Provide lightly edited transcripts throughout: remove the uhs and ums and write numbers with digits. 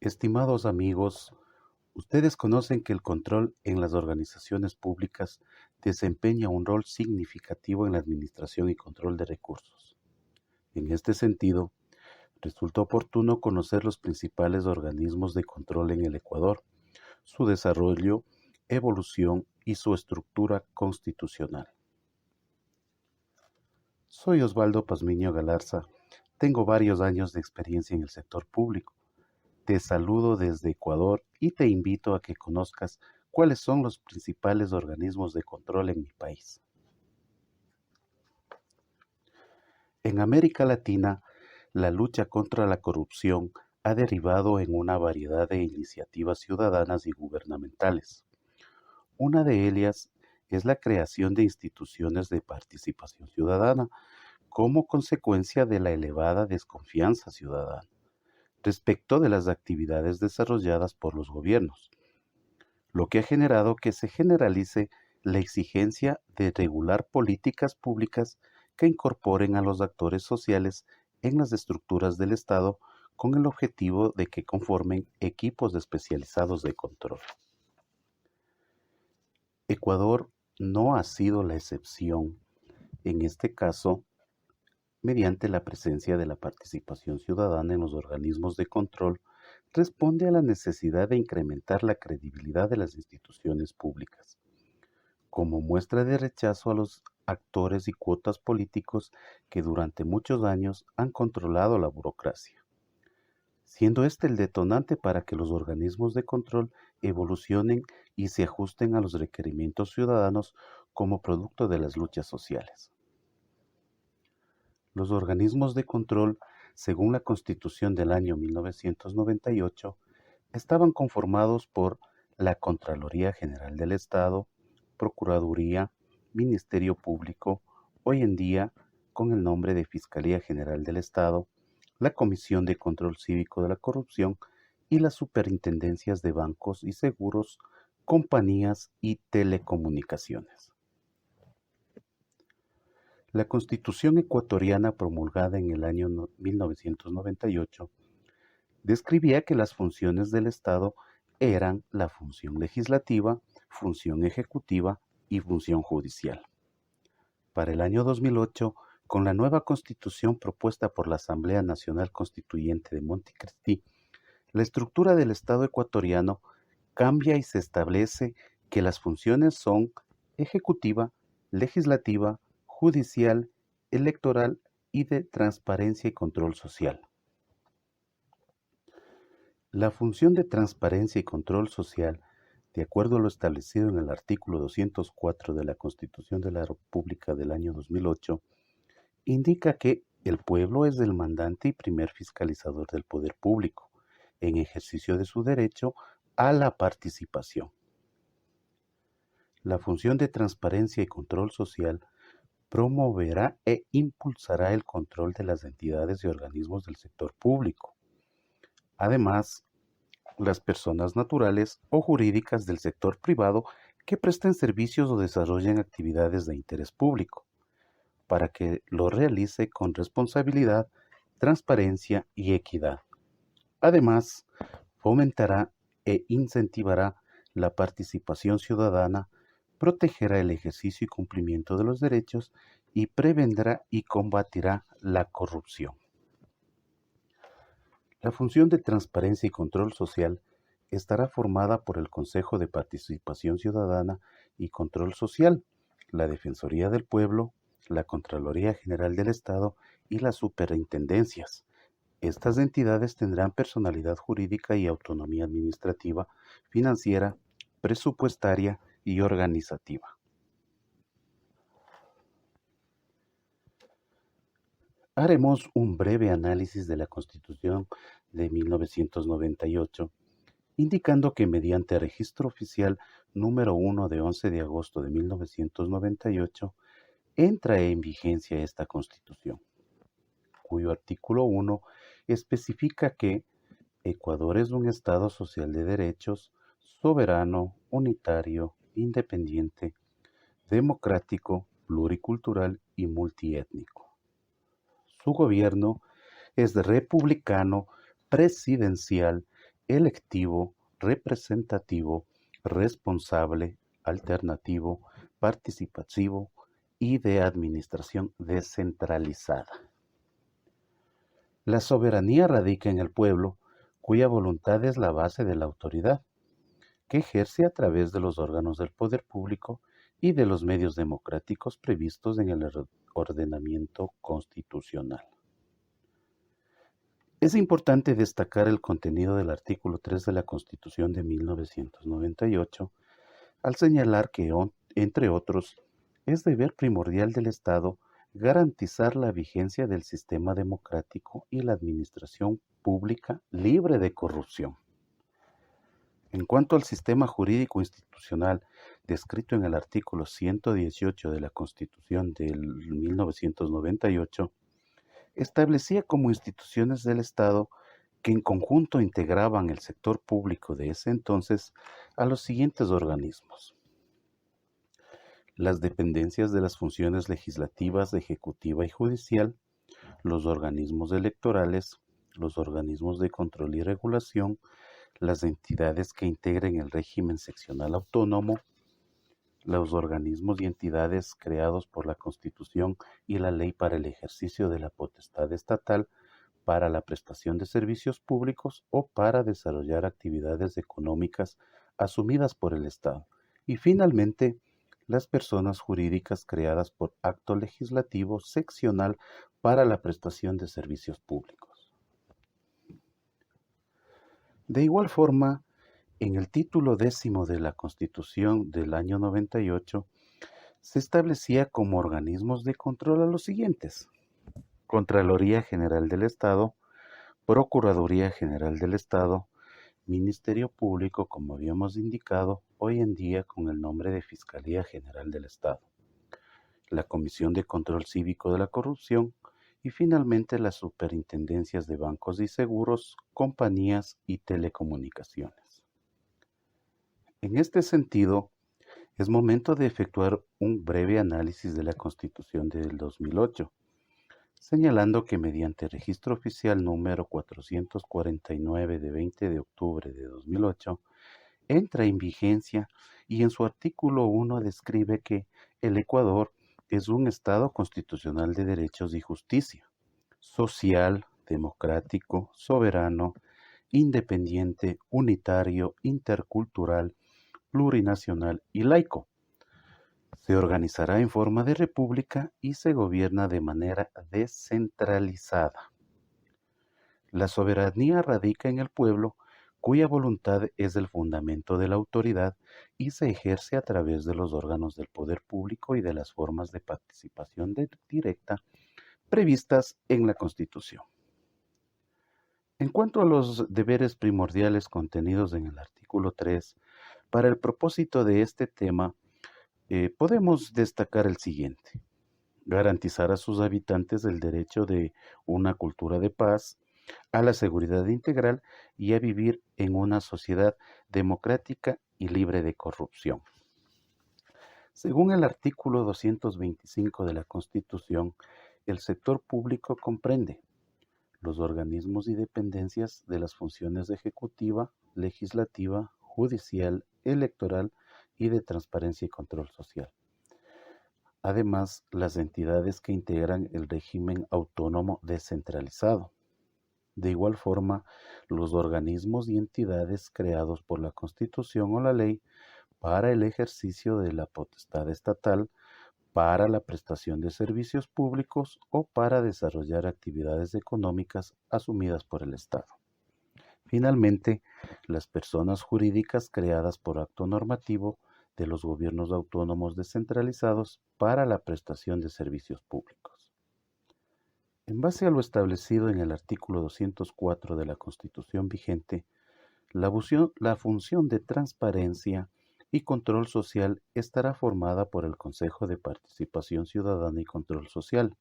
Estimados amigos, ustedes conocen que el control en las organizaciones públicas desempeña un rol significativo en la administración y control de recursos. En este sentido, resulta oportuno conocer los principales organismos de control en el Ecuador, su desarrollo, evolución y su estructura constitucional. Soy Osvaldo Pazmiño Galarza. Tengo varios años de experiencia en el sector público. Te saludo desde Ecuador y te invito a que conozcas cuáles son los principales organismos de control en mi país. En América Latina, la lucha contra la corrupción ha derivado en una variedad de iniciativas ciudadanas y gubernamentales. Una de ellas es la creación de instituciones de participación ciudadana como consecuencia de la elevada desconfianza ciudadana respecto de las actividades desarrolladas por los gobiernos, lo que ha generado que se generalice la exigencia de regular políticas públicas que incorporen a los actores sociales en las estructuras del Estado con el objetivo de que conformen equipos especializados de control. Ecuador no ha sido la excepción, en este caso, mediante la presencia de la participación ciudadana en los organismos de control, responde a la necesidad de incrementar la credibilidad de las instituciones públicas, como muestra de rechazo a los actores y cuotas políticos que durante muchos años han controlado la burocracia, siendo este el detonante para que los organismos de control evolucionen y se ajusten a los requerimientos ciudadanos como producto de las luchas sociales. Los organismos de control, según la Constitución del año 1998, estaban conformados por la Contraloría General del Estado, Procuraduría, Ministerio Público, hoy en día con el nombre de Fiscalía General del Estado, la Comisión de Control Cívico de la Corrupción y las superintendencias de bancos y seguros, compañías y telecomunicaciones. La Constitución ecuatoriana promulgada en el año 1998 describía que las funciones del Estado eran la función legislativa, función ejecutiva y función judicial. Para el año 2008, con la nueva Constitución propuesta por la Asamblea Nacional Constituyente de Montecristi, la estructura del Estado ecuatoriano cambia y se establece que las funciones son ejecutiva, legislativa, judicial, electoral y de transparencia y control social. La función de transparencia y control social, de acuerdo a lo establecido en el artículo 204 de la Constitución de la República del año 2008, indica que el pueblo es el mandante y primer fiscalizador del poder público, en ejercicio de su derecho a la participación. La función de transparencia y control social promoverá e impulsará el control de las entidades y organismos del sector público. Además, las personas naturales o jurídicas del sector privado que presten servicios o desarrollen actividades de interés público, para que lo realice con responsabilidad, transparencia y equidad. Además, fomentará e incentivará la participación ciudadana, protegerá el ejercicio y cumplimiento de los derechos y prevendrá y combatirá la corrupción. La función de transparencia y control social estará formada por el Consejo de Participación Ciudadana y Control Social, la Defensoría del Pueblo, la Contraloría General del Estado y las superintendencias. Estas entidades tendrán personalidad jurídica y autonomía administrativa, financiera, presupuestaria y organizativa. Haremos un breve análisis de la Constitución de 1998, indicando que mediante registro oficial número 1 de 11 de agosto de 1998, entra en vigencia esta Constitución, cuyo artículo 1 especifica que Ecuador es un Estado social de derechos, soberano, unitario, independiente, democrático, pluricultural y multiétnico. Su gobierno es republicano, presidencial electivo, representativo, responsable, alternativo, participativo y de administración descentralizada. La soberanía radica en el pueblo, cuya voluntad es la base de la autoridad, que ejerce a través de los órganos del poder público y de los medios democráticos previstos en el ordenamiento constitucional. Es importante destacar el contenido del artículo 3 de la Constitución de 1998, al señalar que, entre otros, es deber primordial del Estado garantizar la vigencia del sistema democrático y la administración pública libre de corrupción. En cuanto al sistema jurídico institucional descrito en el artículo 118 de la Constitución del 1998, establecía como instituciones del Estado que en conjunto integraban el sector público de ese entonces a los siguientes organismos: las dependencias de las funciones legislativas, ejecutiva y judicial, los organismos electorales, los organismos de control y regulación, las entidades que integren el régimen seccional autónomo, los organismos y entidades creados por la Constitución y la ley para el ejercicio de la potestad estatal, para la prestación de servicios públicos o para desarrollar actividades económicas asumidas por el Estado. Y finalmente, las personas jurídicas creadas por acto legislativo seccional para la prestación de servicios públicos. De igual forma, en el título 10 de la Constitución del año 98, se establecía como organismos de control a los siguientes: Contraloría General del Estado, Procuraduría General del Estado, Ministerio Público, como habíamos indicado, hoy en día con el nombre de Fiscalía General del Estado, la Comisión de Control Cívico de la Corrupción y finalmente las superintendencias de bancos y seguros, compañías y telecomunicaciones. En este sentido, es momento de efectuar un breve análisis de la Constitución del 2008, señalando que mediante registro oficial número 449 de 20 de octubre de 2008, entra en vigencia y en su artículo 1 describe que el Ecuador es un Estado constitucional de derechos y justicia, social, democrático, soberano, independiente, unitario, intercultural, plurinacional y laico. Se organizará en forma de república y se gobierna de manera descentralizada. La soberanía radica en el pueblo, cuya voluntad es el fundamento de la autoridad y se ejerce a través de los órganos del poder público y de las formas de participación directa previstas en la Constitución. En cuanto a los deberes primordiales contenidos en el artículo 3, para el propósito de este tema, podemos destacar el siguiente: garantizar a sus habitantes el derecho de una cultura de paz, a la seguridad integral y a vivir en una sociedad democrática y libre de corrupción. Según el artículo 225 de la Constitución, el sector público comprende los organismos y dependencias de las funciones ejecutiva, legislativa, judicial, electoral y de transparencia y control social. Además, las entidades que integran el régimen autónomo descentralizado. De igual forma, los organismos y entidades creados por la Constitución o la ley para el ejercicio de la potestad estatal, para la prestación de servicios públicos o para desarrollar actividades económicas asumidas por el Estado. Finalmente, las personas jurídicas creadas por acto normativo de los gobiernos autónomos descentralizados para la prestación de servicios públicos. En base a lo establecido en el artículo 204 de la Constitución vigente, la función de transparencia y control social estará formada por el Consejo de Participación Ciudadana y Control Social,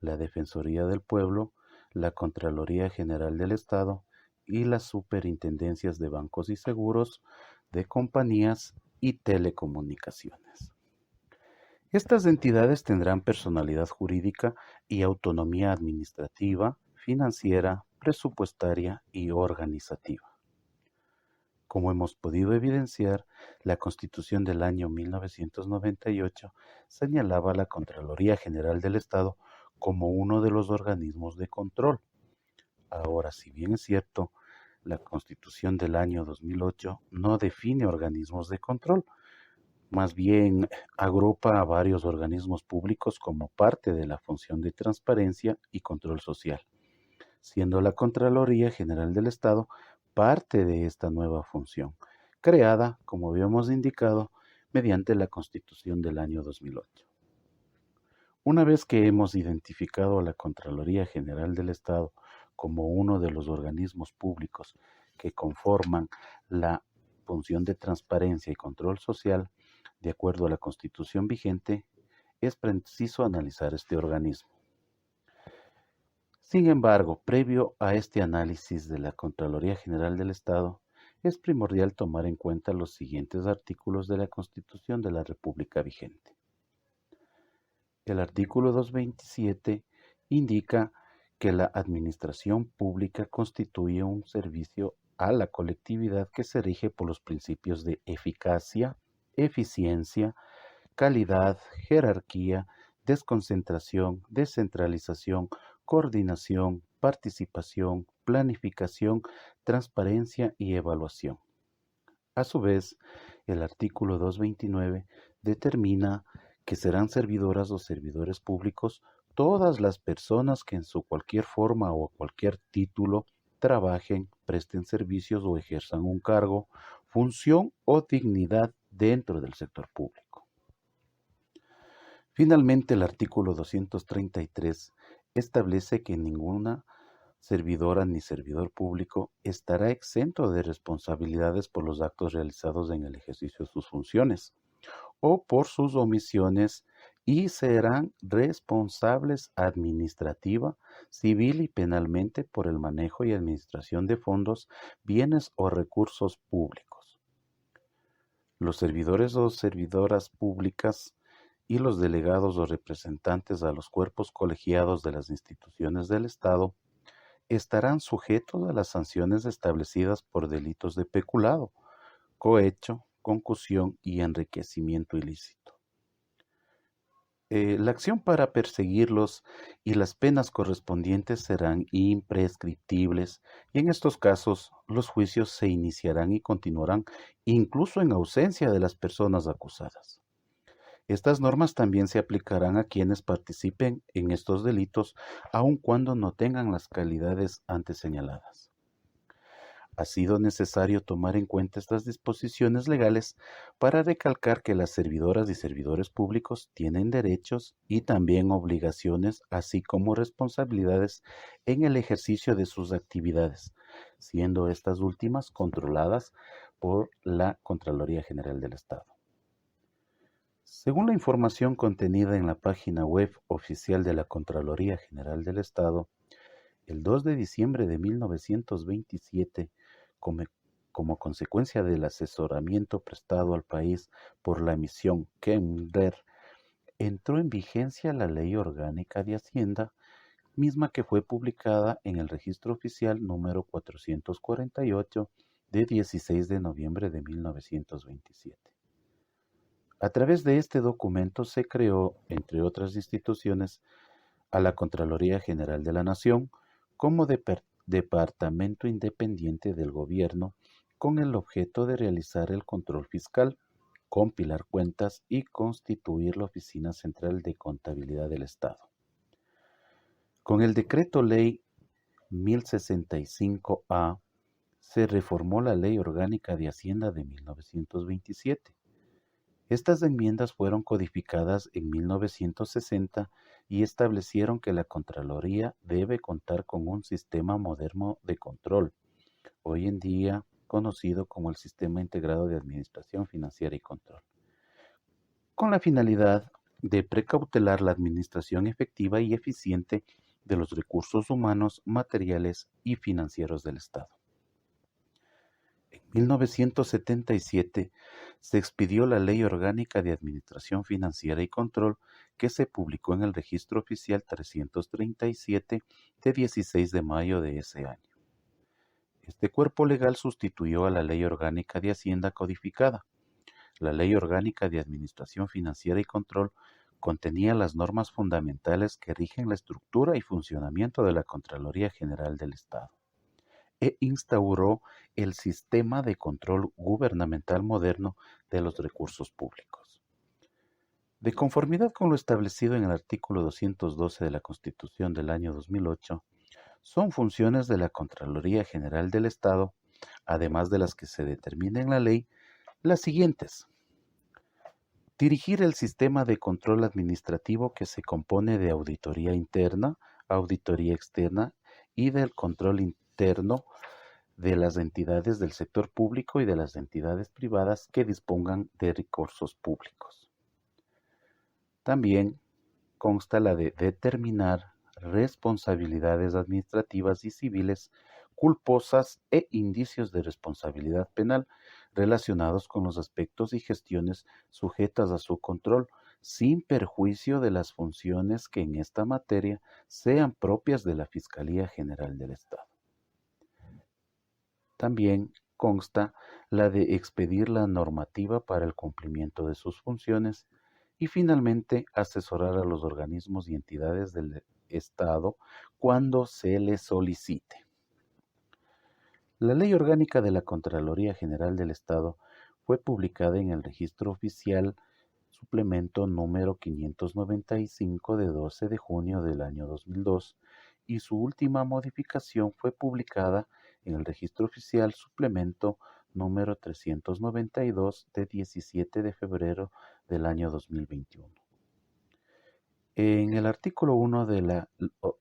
la Defensoría del Pueblo, la Contraloría General del Estado y las superintendencias de bancos y seguros, de compañías y telecomunicaciones. Estas entidades tendrán personalidad jurídica y autonomía administrativa, financiera, presupuestaria y organizativa. Como hemos podido evidenciar, la Constitución del año 1998 señalaba a la Contraloría General del Estado como uno de los organismos de control. Ahora, si bien es cierto, la Constitución del año 2008 no define organismos de control, más bien agrupa a varios organismos públicos como parte de la función de transparencia y control social, siendo la Contraloría General del Estado parte de esta nueva función, creada, como habíamos indicado, mediante la Constitución del año 2008. Una vez que hemos identificado a la Contraloría General del Estado como uno de los organismos públicos que conforman la función de transparencia y control social, de acuerdo a la Constitución vigente, es preciso analizar este organismo. Sin embargo, previo a este análisis de la Contraloría General del Estado, es primordial tomar en cuenta los siguientes artículos de la Constitución de la República vigente. El artículo 227 indica que la administración pública constituye un servicio a la colectividad que se rige por los principios de eficacia, eficiencia, calidad, jerarquía, desconcentración, descentralización, coordinación, participación, planificación, transparencia y evaluación. A su vez, el artículo 229 determina que serán servidoras o servidores públicos todas las personas que en su cualquier forma o cualquier título trabajen, presten servicios o ejerzan un cargo, función o dignidad dentro del sector público. Finalmente, el artículo 233 establece que ninguna servidora ni servidor público estará exento de responsabilidades por los actos realizados en el ejercicio de sus funciones o por sus omisiones y serán responsables administrativa, civil y penalmente por el manejo y administración de fondos, bienes o recursos públicos. Los servidores o servidoras públicas y los delegados o representantes a los cuerpos colegiados de las instituciones del Estado estarán sujetos a las sanciones establecidas por delitos de peculado, cohecho, concusión y enriquecimiento ilícito. La acción para perseguirlos y las penas correspondientes serán imprescriptibles y en estos casos los juicios se iniciarán y continuarán incluso en ausencia de las personas acusadas. Estas normas también se aplicarán a quienes participen en estos delitos, aun cuando no tengan las calidades antes señaladas. Ha sido necesario tomar en cuenta estas disposiciones legales para recalcar que las servidoras y servidores públicos tienen derechos y también obligaciones, así como responsabilidades en el ejercicio de sus actividades, siendo estas últimas controladas por la Contraloría General del Estado. Según la información contenida en la página web oficial de la Contraloría General del Estado, el 2 de diciembre de 1927, como consecuencia del asesoramiento prestado al país por la misión Kemmler, entró en vigencia la Ley Orgánica de Hacienda, misma que fue publicada en el Registro Oficial número 448 de 16 de noviembre de 1927. A través de este documento se creó, entre otras instituciones, a la Contraloría General de la Nación como departamento independiente del gobierno con el objeto de realizar el control fiscal, compilar cuentas y constituir la Oficina Central de Contabilidad del Estado. Con el Decreto Ley 1065-A se reformó la Ley Orgánica de Hacienda de 1927. Estas enmiendas fueron codificadas en 1960 y establecieron que la Contraloría debe contar con un sistema moderno de control, hoy en día conocido como el Sistema Integrado de Administración Financiera y Control, con la finalidad de precautelar la administración efectiva y eficiente de los recursos humanos, materiales y financieros del Estado. En 1977 se expidió la Ley Orgánica de Administración Financiera y Control, que se publicó en el Registro Oficial 337 de 16 de mayo de ese año. Este cuerpo legal sustituyó a la Ley Orgánica de Hacienda codificada. La Ley Orgánica de Administración Financiera y Control contenía las normas fundamentales que rigen la estructura y funcionamiento de la Contraloría General del Estado e instauró el sistema de control gubernamental moderno de los recursos públicos. De conformidad con lo establecido en el artículo 212 de la Constitución del año 2008, son funciones de la Contraloría General del Estado, además de las que se determina en la ley, las siguientes. Dirigir el sistema de control administrativo que se compone de auditoría interna, auditoría externa y del control interno de las entidades del sector público y de las entidades privadas que dispongan de recursos públicos. También consta la de determinar responsabilidades administrativas y civiles culposas e indicios de responsabilidad penal relacionados con los aspectos y gestiones sujetas a su control, sin perjuicio de las funciones que en esta materia sean propias de la Fiscalía General del Estado. También consta la de expedir la normativa para el cumplimiento de sus funciones y finalmente asesorar a los organismos y entidades del Estado cuando se les solicite. La Ley Orgánica de la Contraloría General del Estado fue publicada en el Registro Oficial Suplemento número 595 de 12 de junio del año 2002 y su última modificación fue publicada en el Registro Oficial Suplemento número 392 de 17 de febrero del año 2021. En el artículo 1 de la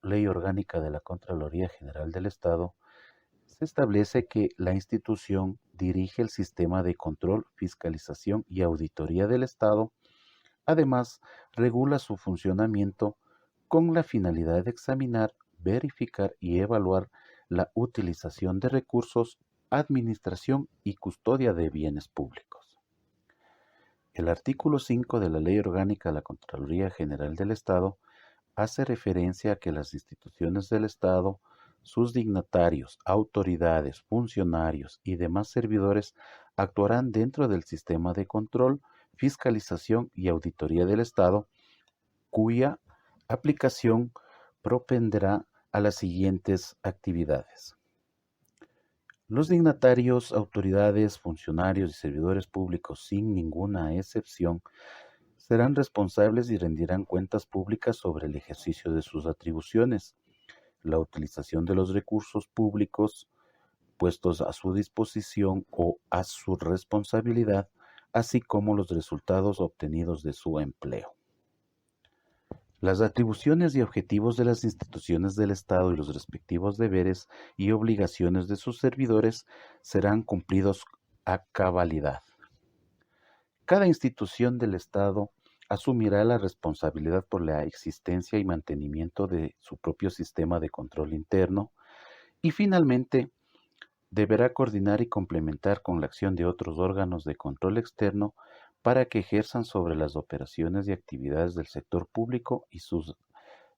Ley Orgánica de la Contraloría General del Estado, se establece que la institución dirige el sistema de control, fiscalización y auditoría del Estado. Además, regula su funcionamiento con la finalidad de examinar, verificar y evaluar la utilización de recursos, administración y custodia de bienes públicos. El artículo 5 de la Ley Orgánica de la Contraloría General del Estado hace referencia a que las instituciones del Estado, sus dignatarios, autoridades, funcionarios y demás servidores actuarán dentro del sistema de control, fiscalización y auditoría del Estado, cuya aplicación propenderá a las siguientes actividades. Los dignatarios, autoridades, funcionarios y servidores públicos, sin ninguna excepción, serán responsables y rendirán cuentas públicas sobre el ejercicio de sus atribuciones, la utilización de los recursos públicos puestos a su disposición o a su responsabilidad, así como los resultados obtenidos de su empleo. Las atribuciones y objetivos de las instituciones del Estado y los respectivos deberes y obligaciones de sus servidores serán cumplidos a cabalidad. Cada institución del Estado asumirá la responsabilidad por la existencia y mantenimiento de su propio sistema de control interno y finalmente deberá coordinar y complementar con la acción de otros órganos de control externo para que ejerzan sobre las operaciones y actividades del sector público y sus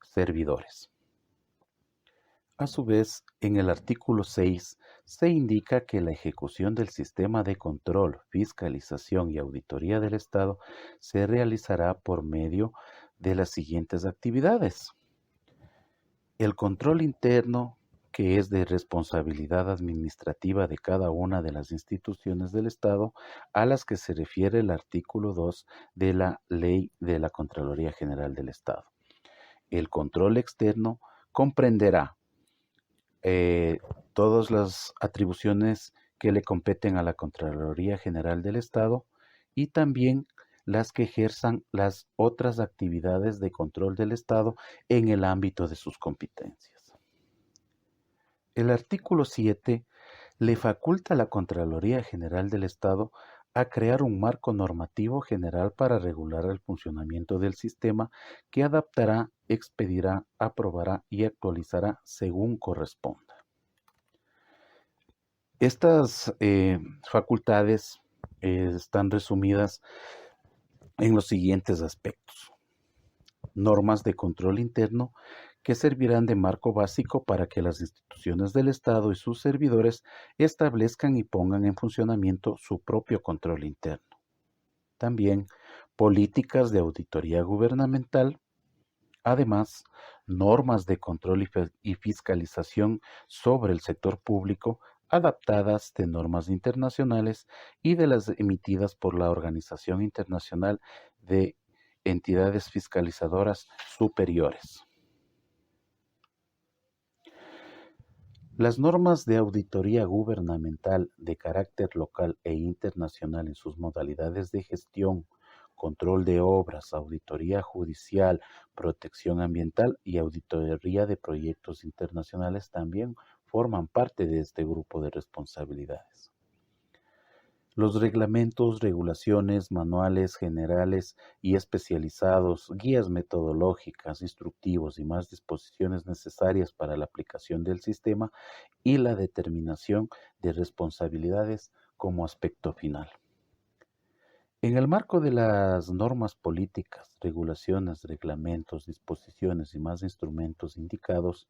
servidores. A su vez, en el artículo 6 se indica que la ejecución del sistema de control, fiscalización y auditoría del Estado se realizará por medio de las siguientes actividades. El control interno, que es de responsabilidad administrativa de cada una de las instituciones del Estado, a las que se refiere el artículo 2 de la Ley de la Contraloría General del Estado. El control externo comprenderá todas las atribuciones que le competen a la Contraloría General del Estado y también las que ejerzan las otras actividades de control del Estado en el ámbito de sus competencias. El artículo 7 le faculta a la Contraloría General del Estado a crear un marco normativo general para regular el funcionamiento del sistema que adaptará, expedirá, aprobará y actualizará según corresponda. Estas facultades están resumidas en los siguientes aspectos. Normas de control interno que servirán de marco básico para que las instituciones del Estado y sus servidores establezcan y pongan en funcionamiento su propio control interno. También políticas de auditoría gubernamental. Además, normas de control y fiscalización sobre el sector público adaptadas de normas internacionales y de las emitidas por la Organización Internacional de Entidades Fiscalizadoras Superiores. Las normas de auditoría gubernamental de carácter local e internacional en sus modalidades de gestión, control de obras, auditoría judicial, protección ambiental y auditoría de proyectos internacionales también forman parte de este grupo de responsabilidades. Los reglamentos, regulaciones, manuales generales y especializados, guías metodológicas, instructivos y más disposiciones necesarias para la aplicación del sistema y la determinación de responsabilidades como aspecto final. En el marco de las normas políticas, regulaciones, reglamentos, disposiciones y más instrumentos indicados,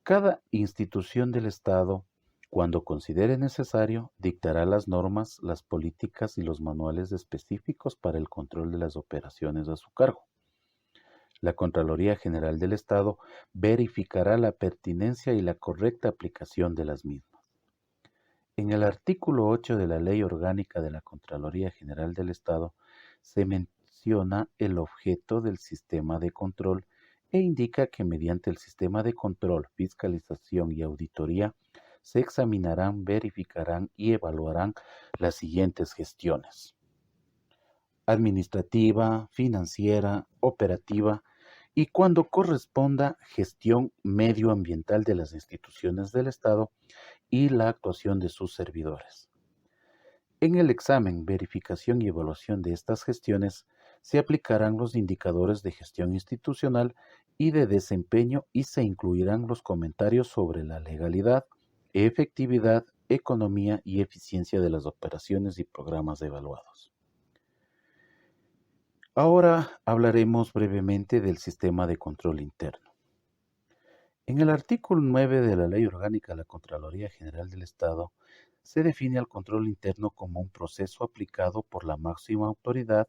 cada institución del Estado, cuando considere necesario, dictará las normas, las políticas y los manuales específicos para el control de las operaciones a su cargo. La Contraloría General del Estado verificará la pertinencia y la correcta aplicación de las mismas. En el artículo 8 de la Ley Orgánica de la Contraloría General del Estado se menciona el objeto del sistema de control e indica que mediante el sistema de control, fiscalización y auditoría se examinarán, verificarán y evaluarán las siguientes gestiones: administrativa, financiera, operativa y, cuando corresponda, gestión medioambiental de las instituciones del Estado y la actuación de sus servidores. En el examen, verificación y evaluación de estas gestiones se aplicarán los indicadores de gestión institucional y de desempeño y se incluirán los comentarios sobre la legalidad, efectividad, economía y eficiencia de las operaciones y programas evaluados. Ahora hablaremos brevemente del sistema de control interno. En el artículo 9 de la Ley Orgánica de la Contraloría General del Estado se define al control interno como un proceso aplicado por la máxima autoridad,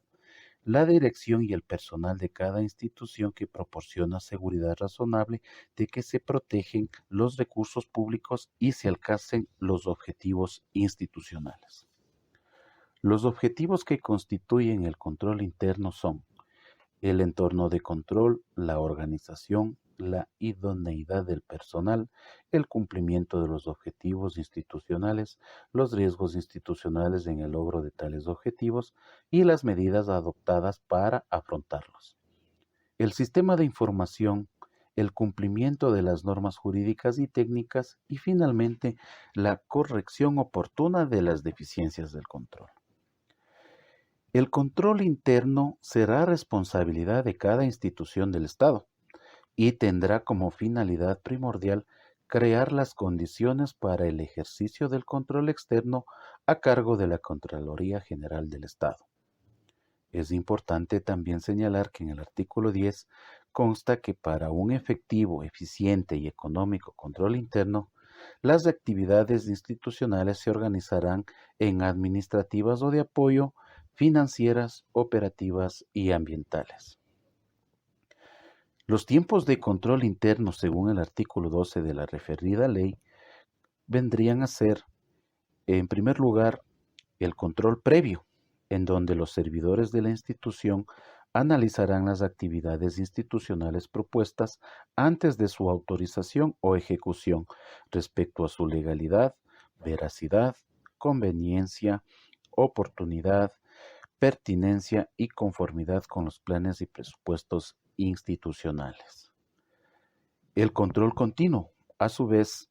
la dirección y el personal de cada institución que proporciona seguridad razonable de que se protegen los recursos públicos y se alcancen los objetivos institucionales. Los objetivos que constituyen el control interno son el entorno de control, la organización, la idoneidad del personal, el cumplimiento de los objetivos institucionales, los riesgos institucionales en el logro de tales objetivos y las medidas adoptadas para afrontarlos. El sistema de información, el cumplimiento de las normas jurídicas y técnicas y, finalmente, la corrección oportuna de las deficiencias del control. El control interno será responsabilidad de cada institución del Estado y tendrá como finalidad primordial crear las condiciones para el ejercicio del control externo a cargo de la Contraloría General del Estado. Es importante también señalar que en el artículo 10 consta que para un efectivo, eficiente y económico control interno, las actividades institucionales se organizarán en administrativas o de apoyo, financieras, operativas y ambientales. Los tiempos de control interno, según el artículo 12 de la referida ley, vendrían a ser, en primer lugar, el control previo, en donde los servidores de la institución analizarán las actividades institucionales propuestas antes de su autorización o ejecución respecto a su legalidad, veracidad, conveniencia, oportunidad, pertinencia y conformidad con los planes y presupuestos institucionales. El control continuo, a su vez,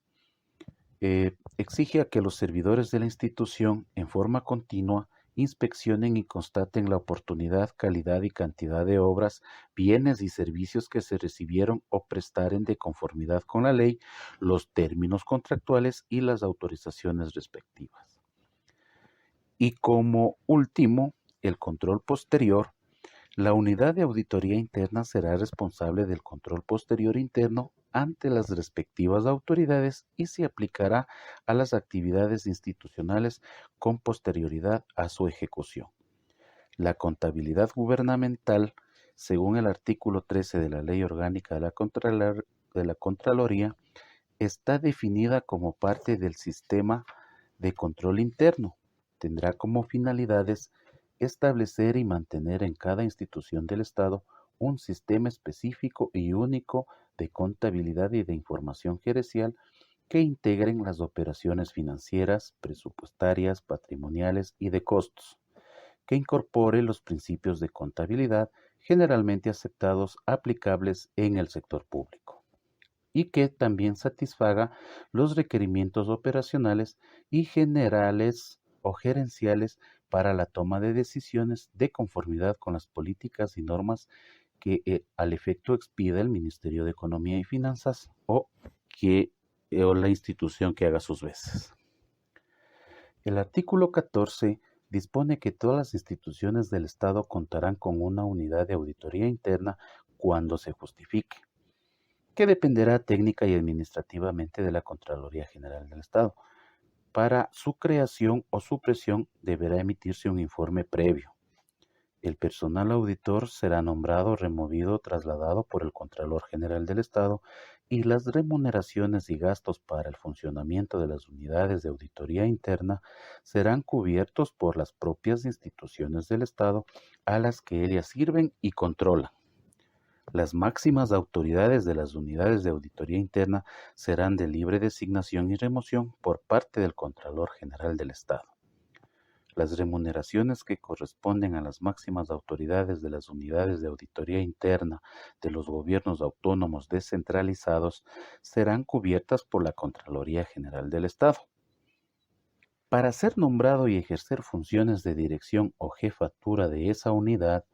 exige a que los servidores de la institución, en forma continua, inspeccionen y constaten la oportunidad, calidad y cantidad de obras, bienes y servicios que se recibieron o prestaren de conformidad con la ley, los términos contractuales y las autorizaciones respectivas. Y como último, el control posterior, La unidad de auditoría interna será responsable del control posterior interno ante las respectivas autoridades y se aplicará a las actividades institucionales con posterioridad a su ejecución. La contabilidad gubernamental, según el artículo 13 de la Ley Orgánica de la Contraloría, está definida como parte del sistema de control interno. Tendrá como finalidades establecer y mantener en cada institución del Estado un sistema específico y único de contabilidad y de información gerencial que integren las operaciones financieras, presupuestarias, patrimoniales y de costos, que incorpore los principios de contabilidad generalmente aceptados aplicables en el sector público y que también satisfaga los requerimientos operacionales y generales o gerenciales para la toma de decisiones de conformidad con las políticas y normas que al efecto expida el Ministerio de Economía y Finanzas o la institución que haga sus veces. El artículo 14 dispone que todas las instituciones del Estado contarán con una unidad de auditoría interna cuando se justifique, que dependerá técnica y administrativamente de la Contraloría General del Estado. Para su creación o supresión deberá emitirse un informe previo. El personal auditor será nombrado, removido o trasladado por el Contralor General del Estado y las remuneraciones y gastos para el funcionamiento de las unidades de auditoría interna serán cubiertos por las propias instituciones del Estado a las que ellas sirven y controlan. Las máximas autoridades de las unidades de auditoría interna serán de libre designación y remoción por parte del Contralor General del Estado. Las remuneraciones que corresponden a las máximas autoridades de las unidades de auditoría interna de los gobiernos autónomos descentralizados serán cubiertas por la Contraloría General del Estado. Para ser nombrado y ejercer funciones de dirección o jefatura de esa unidad,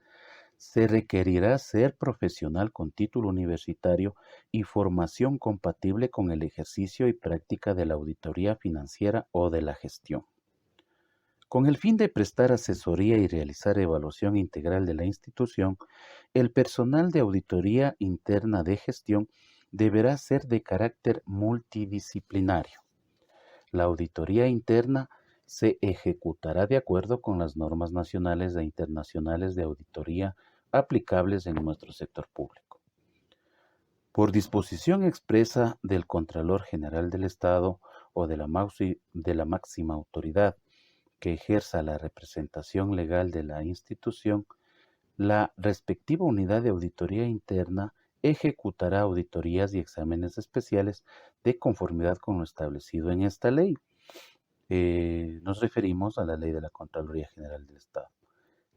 se requerirá ser profesional con título universitario y formación compatible con el ejercicio y práctica de la auditoría financiera o de la gestión. Con el fin de prestar asesoría y realizar evaluación integral de la institución, el personal de auditoría interna de gestión deberá ser de carácter multidisciplinario. La auditoría interna se ejecutará de acuerdo con las normas nacionales e internacionales de auditoría aplicables en nuestro sector público. Por disposición expresa del Contralor General del Estado o de la máxima autoridad que ejerza la representación legal de la institución, la respectiva unidad de auditoría interna ejecutará auditorías y exámenes especiales de conformidad con lo establecido en esta ley. Nos referimos a la Ley de la Contraloría General del Estado.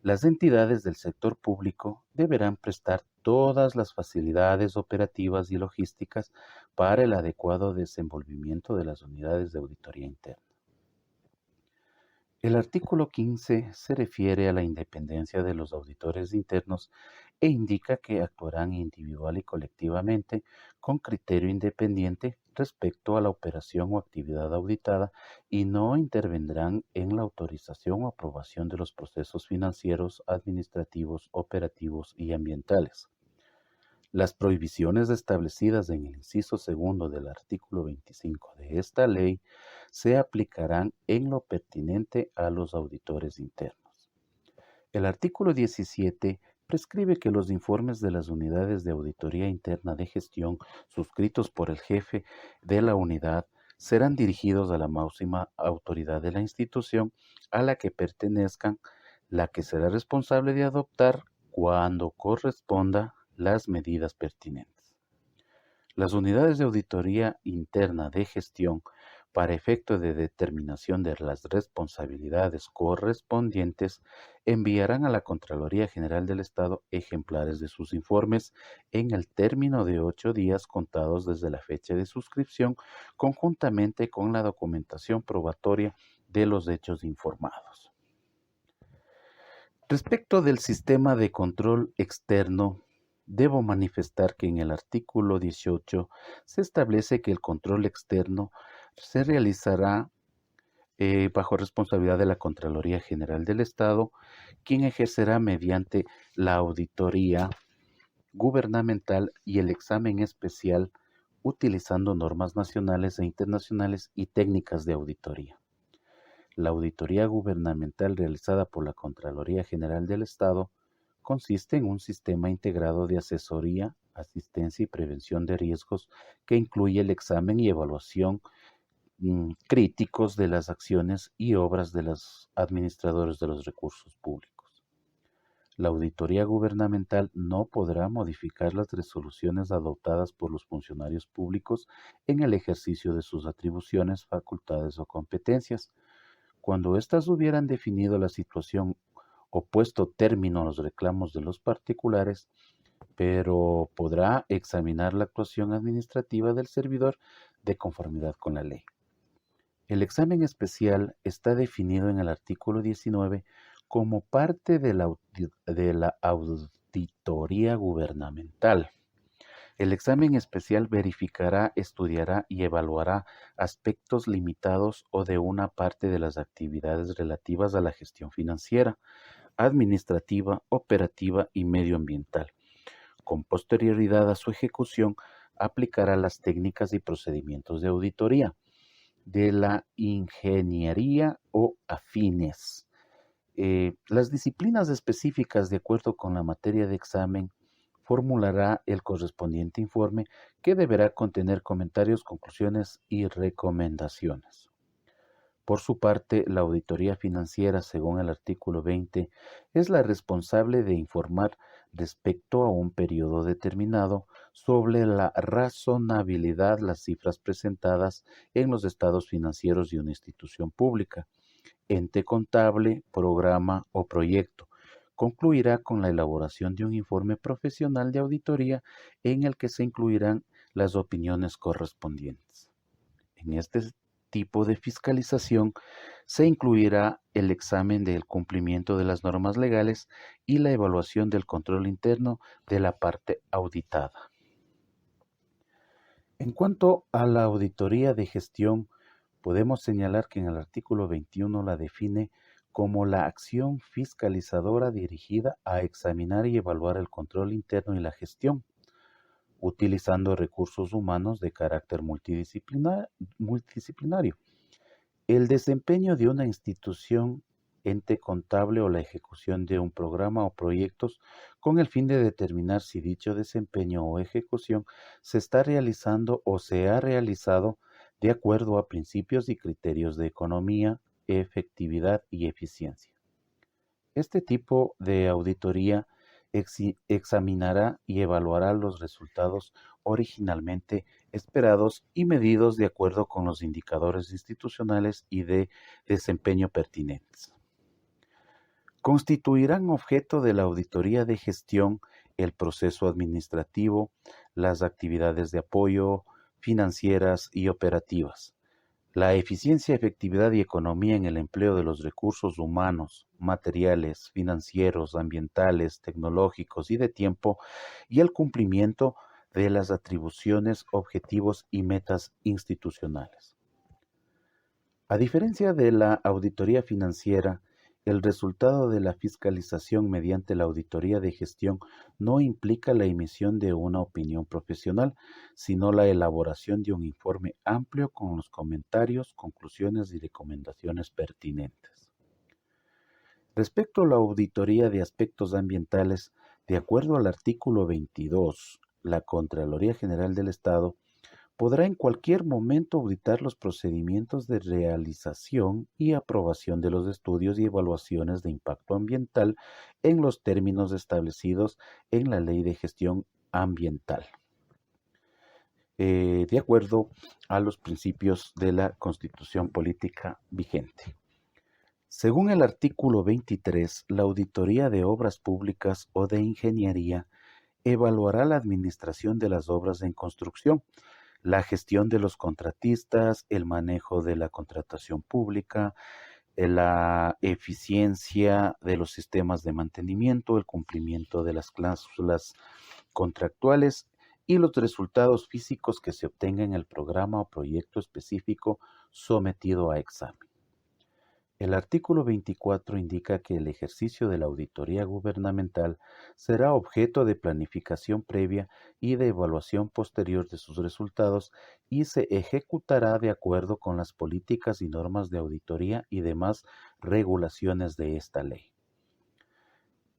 Las entidades del sector público deberán prestar todas las facilidades operativas y logísticas para el adecuado desenvolvimiento de las unidades de auditoría interna. El artículo 15 se refiere a la independencia de los auditores internos e indica que actuarán individual y colectivamente con criterio independiente respecto a la operación o actividad auditada y no intervendrán en la autorización o aprobación de los procesos financieros, administrativos, operativos y ambientales. Las prohibiciones establecidas en el inciso segundo del artículo 25 de esta ley se aplicarán en lo pertinente a los auditores internos. El artículo 17 prescribe que los informes de las unidades de auditoría interna de gestión suscritos por el jefe de la unidad serán dirigidos a la máxima autoridad de la institución a la que pertenezcan, la que será responsable de adoptar, cuando corresponda, las medidas pertinentes. Las unidades de auditoría interna de gestión, para efecto de determinación de las responsabilidades correspondientes, enviarán a la Contraloría General del Estado ejemplares de sus informes en el término de 8 días contados desde la fecha de suscripción, conjuntamente con la documentación probatoria de los hechos informados. Respecto del sistema de control externo, debo manifestar que en el artículo 18 se establece que el control externo se realizará bajo responsabilidad de la Contraloría General del Estado, quien ejercerá mediante la auditoría gubernamental y el examen especial utilizando normas nacionales e internacionales y técnicas de auditoría. La auditoría gubernamental realizada por la Contraloría General del Estado consiste en un sistema integrado de asesoría, asistencia y prevención de riesgos que incluye el examen y evaluación críticos de las acciones y obras de los administradores de los recursos públicos. La auditoría gubernamental no podrá modificar las resoluciones adoptadas por los funcionarios públicos en el ejercicio de sus atribuciones, facultades o competencias. Cuando éstas hubieran definido la situación o puesto término a los reclamos de los particulares, pero podrá examinar la actuación administrativa del servidor de conformidad con la ley. El examen especial está definido en el artículo 19 como parte de la auditoría gubernamental. El examen especial verificará, estudiará y evaluará aspectos limitados o de una parte de las actividades relativas a la gestión financiera, administrativa, operativa y medioambiental. Con posterioridad a su ejecución, aplicará las técnicas y procedimientos de auditoría de la ingeniería o afines. Las disciplinas específicas de acuerdo con la materia de examen formulará el correspondiente informe que deberá contener comentarios, conclusiones y recomendaciones. Por su parte, la auditoría financiera, según el artículo 20, es la responsable de informar respecto a un periodo determinado sobre la razonabilidad las cifras presentadas en los estados financieros de una institución pública, ente contable, programa o proyecto. Concluirá con la elaboración de un informe profesional de auditoría en el que se incluirán las opiniones correspondientes. En este tipo de fiscalización se incluirá el examen del cumplimiento de las normas legales y la evaluación del control interno de la parte auditada. En cuanto a la auditoría de gestión, podemos señalar que en el artículo 21 la define como la acción fiscalizadora dirigida a examinar y evaluar el control interno y la gestión, utilizando recursos humanos de carácter multidisciplinario. El desempeño de una institución, ente contable o la ejecución de un programa o proyectos con el fin de determinar si dicho desempeño o ejecución se está realizando o se ha realizado de acuerdo a principios y criterios de economía, efectividad y eficiencia. Este tipo de auditoría examinará y evaluará los resultados originalmente esperados y medidos de acuerdo con los indicadores institucionales y de desempeño pertinentes. Constituirán objeto de la auditoría de gestión el proceso administrativo, las actividades de apoyo, financieras y operativas, la eficiencia, efectividad y economía en el empleo de los recursos humanos, materiales, financieros, ambientales, tecnológicos y de tiempo, y el cumplimiento de las atribuciones, objetivos y metas institucionales. A diferencia de la auditoría financiera, el resultado de la fiscalización mediante la auditoría de gestión no implica la emisión de una opinión profesional, sino la elaboración de un informe amplio con los comentarios, conclusiones y recomendaciones pertinentes. Respecto a la auditoría de aspectos ambientales, de acuerdo al artículo 22, la Contraloría General del Estado podrá en cualquier momento auditar los procedimientos de realización y aprobación de los estudios y evaluaciones de impacto ambiental en los términos establecidos en la Ley de Gestión Ambiental, de acuerdo a los principios de la Constitución Política vigente. Según el artículo 23, la auditoría de obras públicas o de ingeniería evaluará la administración de las obras en construcción, la gestión de los contratistas, el manejo de la contratación pública, la eficiencia de los sistemas de mantenimiento, el cumplimiento de las cláusulas contractuales y los resultados físicos que se obtengan en el programa o proyecto específico sometido a examen. El artículo 24 indica que el ejercicio de la auditoría gubernamental será objeto de planificación previa y de evaluación posterior de sus resultados y se ejecutará de acuerdo con las políticas y normas de auditoría y demás regulaciones de esta ley.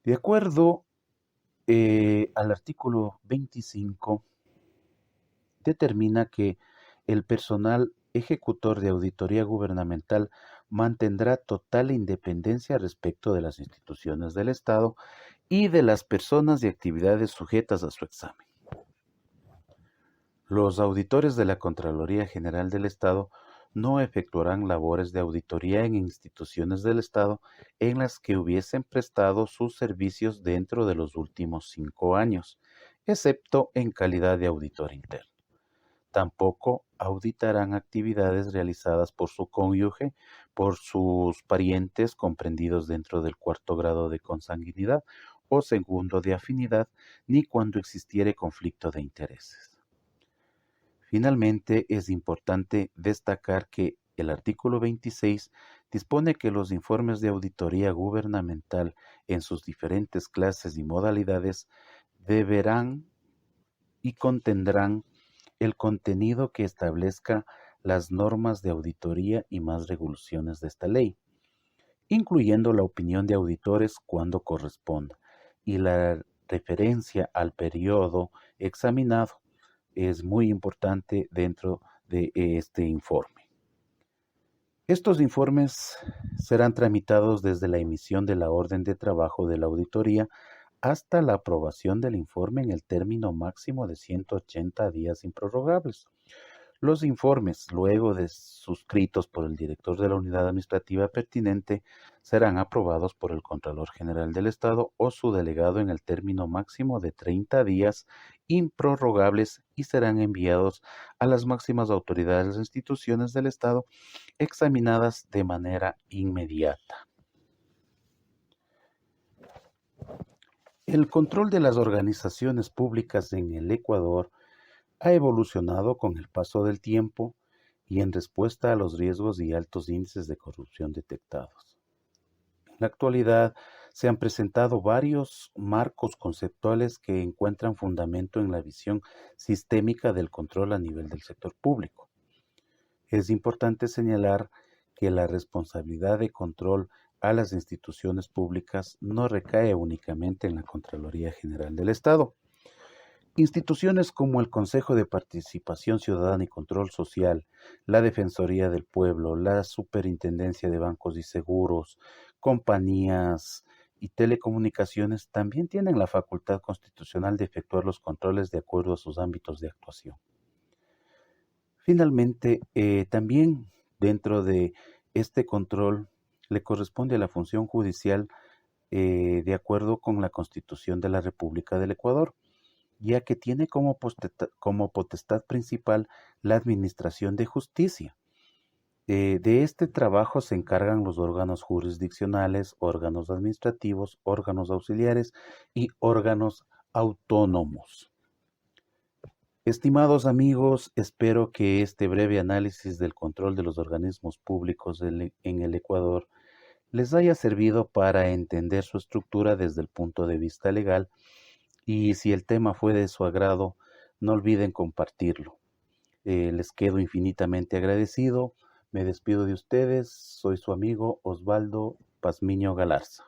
De acuerdo al artículo 25, determina que el personal ejecutor de auditoría gubernamental mantendrá total independencia respecto de las instituciones del Estado y de las personas y actividades sujetas a su examen. Los auditores de la Contraloría General del Estado no efectuarán labores de auditoría en instituciones del Estado en las que hubiesen prestado sus servicios dentro de los últimos 5 años, excepto en calidad de auditor interno. Tampoco auditarán actividades realizadas por su cónyuge, por sus parientes comprendidos dentro del cuarto grado de consanguinidad o segundo de afinidad, ni cuando existiere conflicto de intereses. Finalmente, es importante destacar que el artículo 26 dispone que los informes de auditoría gubernamental en sus diferentes clases y modalidades deberán y contendrán el contenido que establezca las normas de auditoría y más regulaciones de esta ley, incluyendo la opinión de auditores cuando corresponda y la referencia al periodo examinado es muy importante dentro de este informe. Estos informes serán tramitados desde la emisión de la orden de trabajo de la auditoría hasta la aprobación del informe en el término máximo de 180 días improrrogables. Los informes, luego de suscritos por el director de la unidad administrativa pertinente, serán aprobados por el Contralor General del Estado o su delegado en el término máximo de 30 días improrrogables y serán enviados a las máximas autoridades de las instituciones del Estado examinadas de manera inmediata. El control de las organizaciones públicas en el Ecuador ha evolucionado con el paso del tiempo y en respuesta a los riesgos y altos índices de corrupción detectados. En la actualidad se han presentado varios marcos conceptuales que encuentran fundamento en la visión sistémica del control a nivel del sector público. Es importante señalar que la responsabilidad de control a las instituciones públicas no recae únicamente en la Contraloría General del Estado. Instituciones como el Consejo de Participación Ciudadana y Control Social, la Defensoría del Pueblo, la Superintendencia de Bancos y Seguros, compañías y telecomunicaciones también tienen la facultad constitucional de efectuar los controles de acuerdo a sus ámbitos de actuación. Finalmente, también dentro de este control le corresponde a la función judicial de acuerdo con la Constitución de la República del Ecuador, ya que tiene como potestad principal la administración de justicia. De este trabajo se encargan los órganos jurisdiccionales, órganos administrativos, órganos auxiliares y órganos autónomos. Estimados amigos, espero que este breve análisis del control de los organismos públicos en el Ecuador les haya servido para entender su estructura desde el punto de vista legal y si el tema fue de su agrado, no olviden compartirlo. Les quedo infinitamente agradecido. Me despido de ustedes. Soy su amigo Osvaldo Pazmiño Galarza.